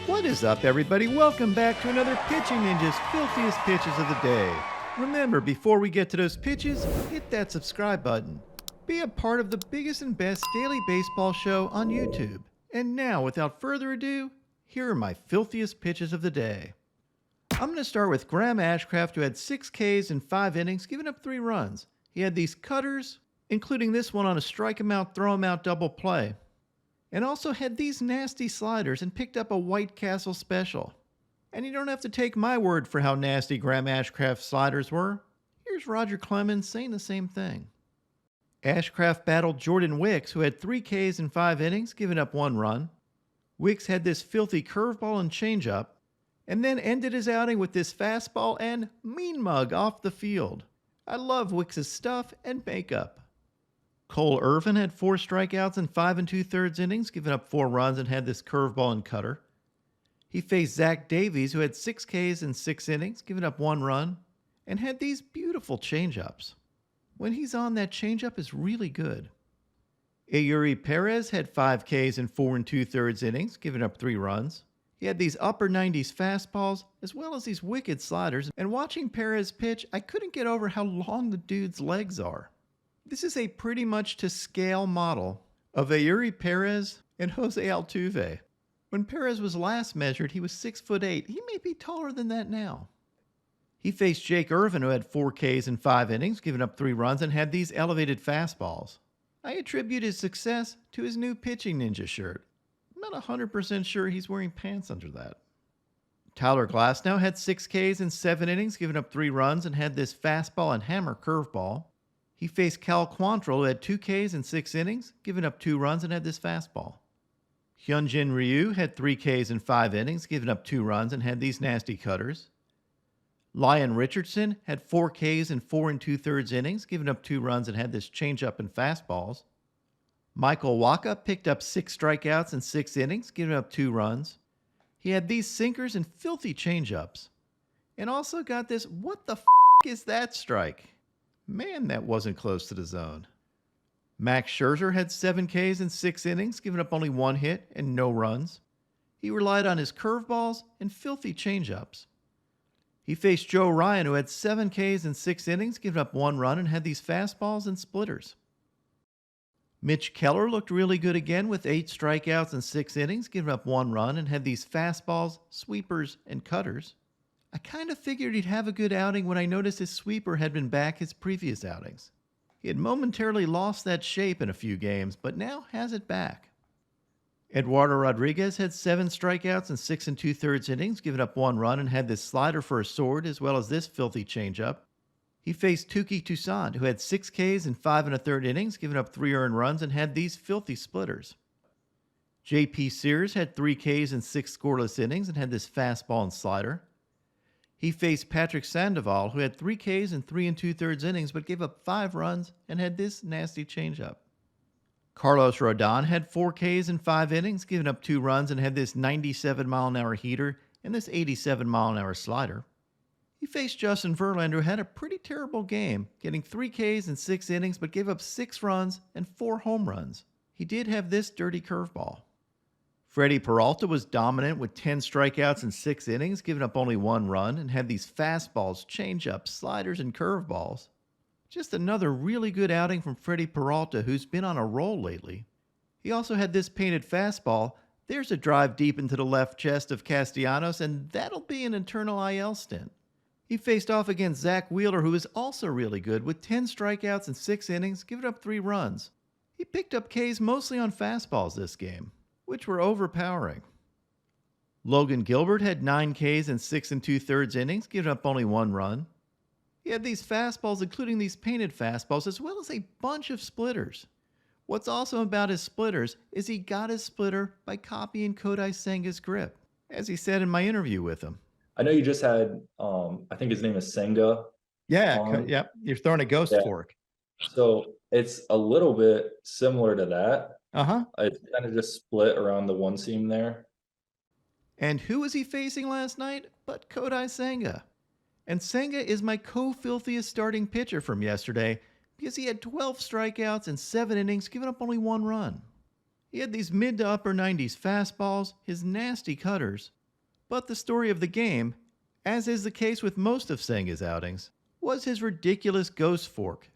What is up, everybody? Welcome back to another Pitching Ninja's filthiest pitches of the day. Remember, before we get to those pitches, hit that subscribe button. Be a part of the biggest and best daily baseball show on YouTube. And now, without further ado, here are my filthiest pitches of the day. I'm going to start with Graham Ashcraft, who had 6 Ks in 5 innings, giving up 3 runs. He had these cutters, including this one on a strike him out, throw him out double play. And also had these nasty sliders and picked up a White Castle special. And you don't have to take my word for how nasty Graham Ashcraft's sliders were. Here's Roger Clemens saying the same thing. Ashcraft battled Jordan Wicks, who had 3 Ks in 5 innings, giving up 1 run. Wicks had this filthy curveball and changeup, and then ended his outing with this fastball and mean mug off the field. I love Wicks' stuff and makeup. Cole Irvin had 4 strikeouts in 5 2/3 innings, giving up 4 runs and had this curveball and cutter. He faced Zach Davies, who had 6 Ks in 6 innings, giving up 1 run, and had these beautiful changeups. When he's on, that changeup is really good. Eury Perez had 5 Ks in 4 2/3 innings, giving up 3 runs. He had these upper 90s fastballs, as well as these wicked sliders, and watching Perez pitch, I couldn't get over how long the dude's legs are. This is a pretty much to scale model of Eury Perez and Jose Altuve. When Perez was last measured, he was 6'8". He may be taller than that now. He faced Jake Irvin, who had 4 Ks in 5 innings, giving up 3 runs, and had these elevated fastballs. I attribute his success to his new Pitching Ninja shirt. I'm not 100% sure he's wearing pants under that. Tyler Glasnow had 6 Ks in 7 innings, giving up 3 runs, and had this fastball and hammer curveball. He faced Cal Quantrill, who had 2 Ks in 6 innings, giving up 2 runs, and had this fastball. Hyunjin Ryu had 3 Ks in 5 innings, giving up 2 runs, and had these nasty cutters. Lyon Richardson had 4 Ks in 4 2/3 innings, giving up 2 runs, and had this changeup and fastballs. Michael Wacha picked up 6 strikeouts in 6 innings, giving up 2 runs. He had these sinkers and filthy changeups. And also got this, what the is that strike? Man, that wasn't close to the zone. Max Scherzer had 7 Ks in 6 innings, giving up only 1 hit and no runs. He relied on his curveballs and filthy changeups. He faced Joe Ryan, who had 7 Ks in 6 innings, giving up 1 run, and had these fastballs and splitters. Mitch Keller looked really good again with 8 strikeouts in 6 innings, giving up 1 run, and had these fastballs, sweepers, and cutters. I kind of figured he'd have a good outing when I noticed his sweeper had been back his previous outings. He had momentarily lost that shape in a few games, but now has it back. Eduardo Rodriguez had 7 strikeouts in 6 2/3 innings, giving up 1 run, and had this slider for a sword, as well as this filthy changeup. He faced Touki Toussaint, who had 6 Ks in 5 1/3 innings, giving up 3 earned runs, and had these filthy splitters. J.P. Sears had 3 Ks in 6 scoreless innings, and had this fastball and slider. He faced Patrick Sandoval, who had 3 Ks in 3 2/3 innings, but gave up 5 runs and had this nasty changeup. Carlos Rodon had 4 Ks in 5 innings, giving up 2 runs, and had this 97-mile-an-hour heater and this 87-mile-an-hour slider. He faced Justin Verlander, who had a pretty terrible game, getting 3 Ks in 6 innings, but gave up 6 runs and 4 home runs. He did have this dirty curveball. Freddy Peralta was dominant with 10 strikeouts in 6 innings, giving up only 1 run, and had these fastballs, changeups, sliders, and curveballs. Just another really good outing from Freddy Peralta, who's been on a roll lately. He also had this painted fastball. There's a drive deep into the left chest of Castellanos, and that'll be an eternal IL stint. He faced off against Zach Wheeler, who is also really good, with 10 strikeouts in 6 innings, giving up 3 runs. He picked up Ks mostly on fastballs this game, which were overpowering. Logan Gilbert had 9 Ks in 6 2/3 innings, giving up only 1 run. He had these fastballs, including these painted fastballs, as well as a bunch of splitters. What's awesome about his splitters is he got his splitter by copying Kodai Senga's grip, as he said in my interview with him. I know you just had, I think his name is Senga. Yeah, you're throwing a ghost fork. So it's a little bit similar to that. Uh-huh. It's kind of just split around the one seam there. And who was he facing last night but Kodai Senga? And Senga is my co-filthiest starting pitcher from yesterday because he had 12 strikeouts in 7 innings, giving up only 1 run. He had these mid to upper 90s fastballs, his nasty cutters. But the story of the game, as is the case with most of Senga's outings, was his ridiculous ghost fork.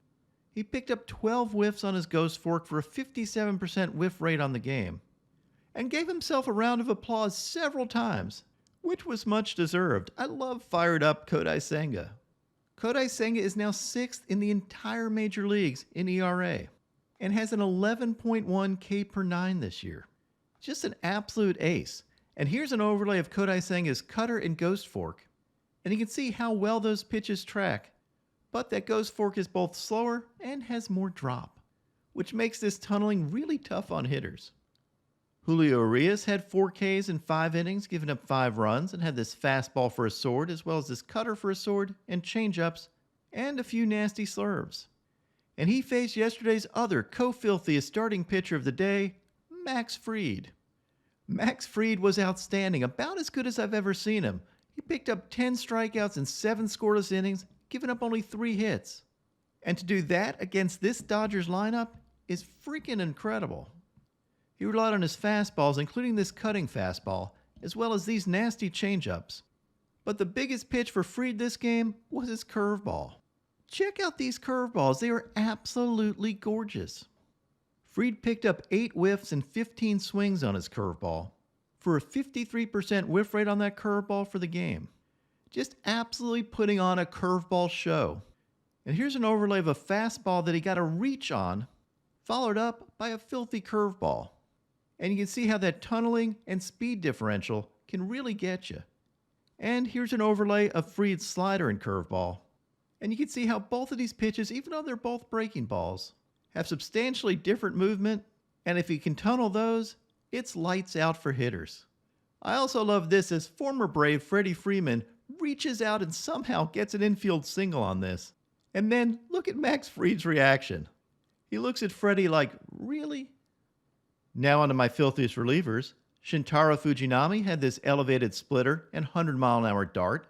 He picked up 12 whiffs on his ghost fork for a 57% whiff rate on the game, and gave himself a round of applause several times, which was much deserved. I love fired up Kodai Senga. Kodai Senga is now 6th in the entire major leagues in ERA, and has an 11.1 K per 9 this year. Just an absolute ace. And here's an overlay of Kodai Senga's cutter and ghost fork, and you can see how well those pitches track, but that ghost fork is both slower and has more drop, which makes this tunneling really tough on hitters. Julio Urias had 4 Ks in 5 innings, giving up 5 runs, and had this fastball for a sword, as well as this cutter for a sword, and changeups, and a few nasty slurves. And he faced yesterday's other co-filthiest starting pitcher of the day, Max Fried. Max Fried was outstanding, about as good as I've ever seen him. He picked up 10 strikeouts in 7 scoreless innings, giving up only 3 hits. And to do that against this Dodgers lineup is freaking incredible. He relied on his fastballs, including this cutting fastball, as well as these nasty changeups. But the biggest pitch for Fried this game was his curveball. Check out these curveballs, they are absolutely gorgeous. Fried picked up 8 whiffs and 15 swings on his curveball, for a 53% whiff rate on that curveball for the game. Just absolutely putting on a curveball show. And here's an overlay of a fastball that he got a reach on, followed up by a filthy curveball. And you can see how that tunneling and speed differential can really get you. And here's an overlay of Fried's slider and curveball. And you can see how both of these pitches, even though they're both breaking balls, have substantially different movement, and if you can tunnel those, it's lights out for hitters. I also love this as former Brave Freddy Peralta reaches out and somehow gets an infield single on this. And then look at Max Fried's reaction. He looks at Freddy like, really? Now onto my filthiest relievers. Shintaro Fujinami had this elevated splitter and 100-mile-an-hour dart.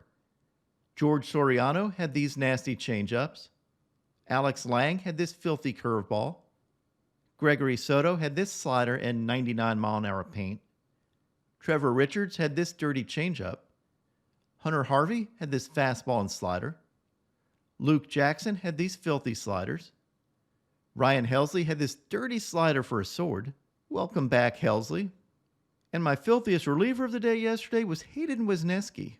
George Soriano had these nasty changeups. Alex Lang had this filthy curveball. Gregory Soto had this slider and 99-mile-an-hour paint. Trevor Richards had this dirty changeup. Hunter Harvey had this fastball and slider. Luke Jackson had these filthy sliders. Ryan Helsley had this dirty slider for a sword. Welcome back, Helsley. And my filthiest reliever of the day yesterday was Hayden Wesneski.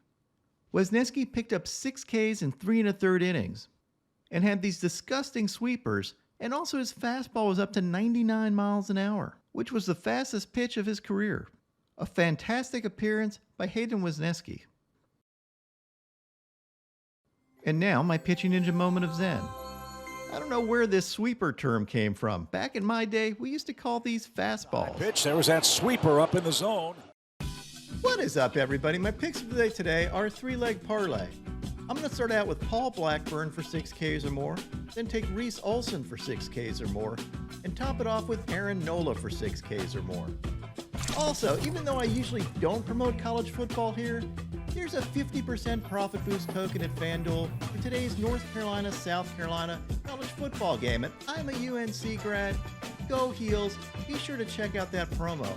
Wesneski picked up 6 Ks in 3 1/3 innings and had these disgusting sweepers, and also his fastball was up to 99 miles an hour, which was the fastest pitch of his career. A fantastic appearance by Hayden Wesneski. And now my pitching ninja moment of zen. I don't know where this sweeper term came from. Back in my day, we used to call these fastballs. Pitch, there was that sweeper up in the zone. What is up, everybody? My picks of the day today are a 3-leg parlay. I'm going to start out with Paul Blackburn for 6 Ks or more, then take Reese Olson for 6 Ks or more, and top it off with Aaron Nola for 6 Ks or more. Also, even though I usually don't promote college football here, here's a 50% profit boost token at FanDuel for today's North Carolina-South Carolina college football game. And I'm a UNC grad. Go Heels. Be sure to check out that promo.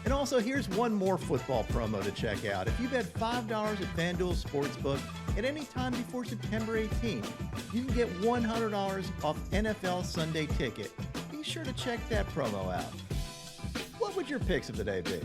And also, here's one more football promo to check out. If you bet $5 at FanDuel Sportsbook at any time before September 18th, you can get $100 off NFL Sunday Ticket. Be sure to check that promo out. What would your picks of the day be?